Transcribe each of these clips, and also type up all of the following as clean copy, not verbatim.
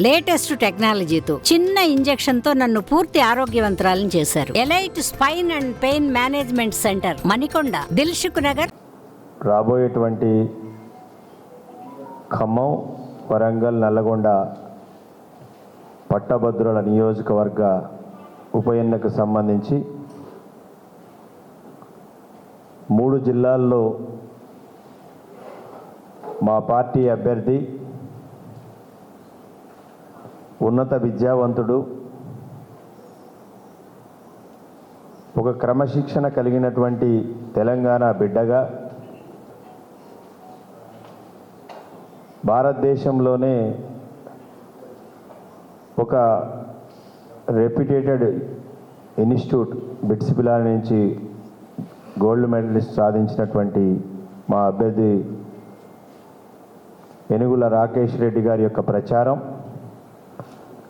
Latest టెక్నాలజీతో చిన్న injection తో నన్ను పూర్తి ఆరోగ్యవంతురాలను చేశారు. Elite spine and pain management centre, Manikonda, Dilsukh Nagar. రాబోయేటువంటి ఖమ్మం, వరంగల్, నల్లగొండ పట్టభద్రుల నియోజకవర్గ ఉప ఎన్నికకు సంబంధించి 3 జిల్లాల్లో మా పార్టీ అభ్యర్థి ఉన్నత విద్యావంతుడు, ఒక క్రమశిక్షణ కలిగినటువంటి తెలంగాణ బిడ్డగా భారతదేశంలోనే ఒక రెప్యూటెడ్ ఇన్స్టిట్యూట్ బిట్స్ పిల్లల నుంచి గోల్డ్ మెడలిస్ట్ సాధించినటువంటి మా అభ్యర్థి ఏనుగుల రాకేష్ రెడ్డి గారి యొక్క ప్రచారం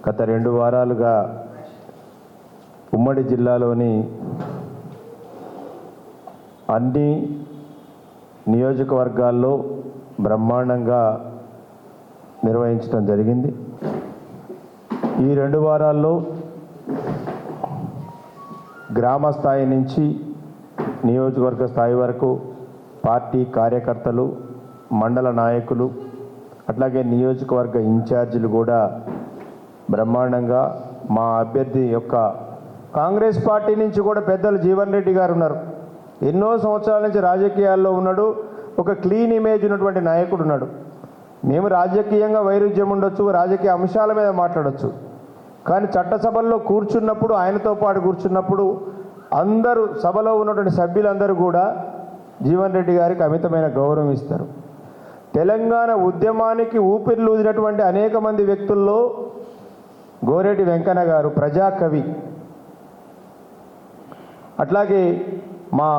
గత 2 వారాలుగా ఉమ్మడి జిల్లాలోని అన్ని నియోజకవర్గాల్లో బ్రహ్మాండంగా నిర్వహించడం జరిగింది. ఈ 2 వారాల్లో గ్రామ స్థాయి నుంచి నియోజకవర్గ స్థాయి వరకు పార్టీ కార్యకర్తలు, మండల నాయకులు, అట్లాగే నియోజకవర్గ ఇన్ఛార్జీలు కూడా బ్రహ్మాండంగా మా అభ్యర్థి యొక్క కాంగ్రెస్ పార్టీ నుంచి కూడా పెద్దలు జీవన్ రెడ్డి గారు ఉన్నారు. ఎన్నో సంవత్సరాల నుంచి రాజకీయాల్లో ఉన్నాడు. ఒక క్లీన్ ఇమేజ్ ఉన్నటువంటి నాయకుడు ఉన్నాడు. మేము రాజకీయంగా వైరుధ్యం ఉండొచ్చు, రాజకీయ అంశాల మీద మాట్లాడవచ్చు, కానీ చట్టసభల్లో కూర్చున్నప్పుడు, ఆయనతో పాటు కూర్చున్నప్పుడు అందరూ, సభలో ఉన్నటువంటి సభ్యులందరూ కూడా జీవన్ రెడ్డి గారికి అమితమైన గౌరవం ఇస్తారు. తెలంగాణ ఉద్యమానికి ఊపిరిలూదినటువంటి అనేక మంది వ్యక్తుల్లో గోరెడ్డి వెంకన్న గారు ప్రజాకవి, అట్లాగే మా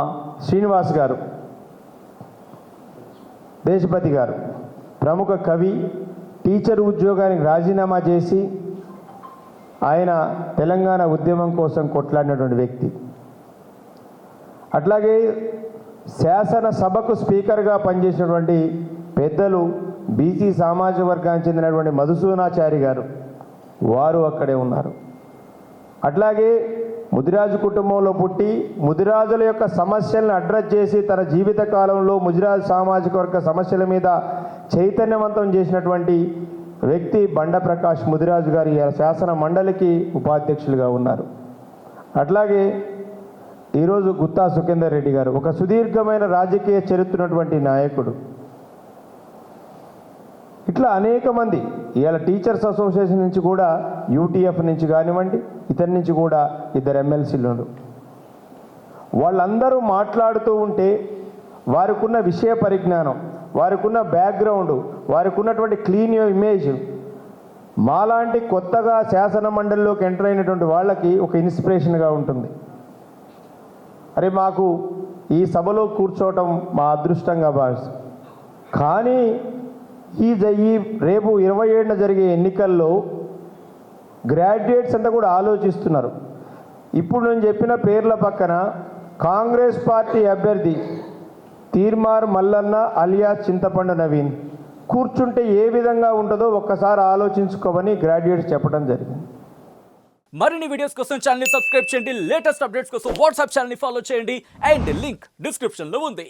శ్రీనివాస్ గారు, దేశపతి గారు ప్రముఖ కవి, టీచర్ ఉద్యోగానికి రాజీనామా చేసి ఆయన తెలంగాణ ఉద్యమం కోసం కొట్లాడినటువంటి వ్యక్తి. అట్లాగే శాసనసభకు స్పీకర్గా పనిచేసినటువంటి పెద్దలు బీసీ సామాజిక వర్గానికి చెందినటువంటి మధుసూనాచారి గారు, వారు అక్కడే ఉన్నారు. అట్లాగే ముదిరాజు కుటుంబంలో పుట్టి ముదిరాజుల యొక్క సమస్యలను అడ్రస్ చేసి తన జీవిత కాలంలో ముదిరాజు సామాజిక వర్గ సమస్యల మీద చైతన్యవంతం చేసినటువంటి వ్యక్తి బండ ప్రకాష్ ముదిరాజు గారి శాసన మండలికి ఉపాధ్యక్షులుగా ఉన్నారు. అట్లాగే ఈరోజు గుత్తా సుఖేందర్ రెడ్డి గారు ఒక సుదీర్ఘమైన రాజకీయ చరిత్ర ఉన్నటువంటి నాయకుడు. ఇట్లా అనేక మంది, ఇవాళ టీచర్స్ అసోసియేషన్ నుంచి కూడా, యూటీఎఫ్ నుంచి కానివ్వండి, ఇతని నుంచి కూడా 2 ఎమ్మెల్సీలు. వాళ్ళందరూ మాట్లాడుతూ ఉంటే వారికి ఉన్న విషయ పరిజ్ఞానం, వారికి ఉన్న బ్యాక్గ్రౌండ్, వారికి ఉన్నటువంటి క్లీన్ ఇమేజ్ మాలాంటి కొత్తగా శాసన మండలిలోకి ఎంటర్ అయినటువంటి వాళ్ళకి ఒక ఇన్స్పిరేషన్గా ఉంటుంది. అరే, మాకు ఈ సభలో కూర్చోవటం మా అదృష్టంగా భావిస్తాం. కానీ ఈ రేపు 27న జరిగే ఎన్నికల్లో గ్రాడ్యుయేట్స్ అంతా కూడా ఆలోచిస్తున్నారు. ఇప్పుడు నేను చెప్పిన పేర్ల పక్కన కాంగ్రెస్ పార్టీ అభ్యర్థి తీర్మార్ మల్లన్న అలియాస్ చింతపండు నవీన్ కూర్చుంటే ఏ విధంగా ఉంటుందో ఒక్కసారి ఆలోచించుకోమని గ్రాడ్యుయేట్స్ చెప్పడం జరిగింది. మరిన్ని వీడియోస్ కోసం ఛానల్ ని సబ్స్క్రైబ్ చేయండి. లేటెస్ట్ అప్డేట్స్ కోసం వాట్సాప్ ఛానల్ ని ఫాలో చేయండి. అండ్ లింక్ డిస్క్రిప్షన్ లో ఉంది.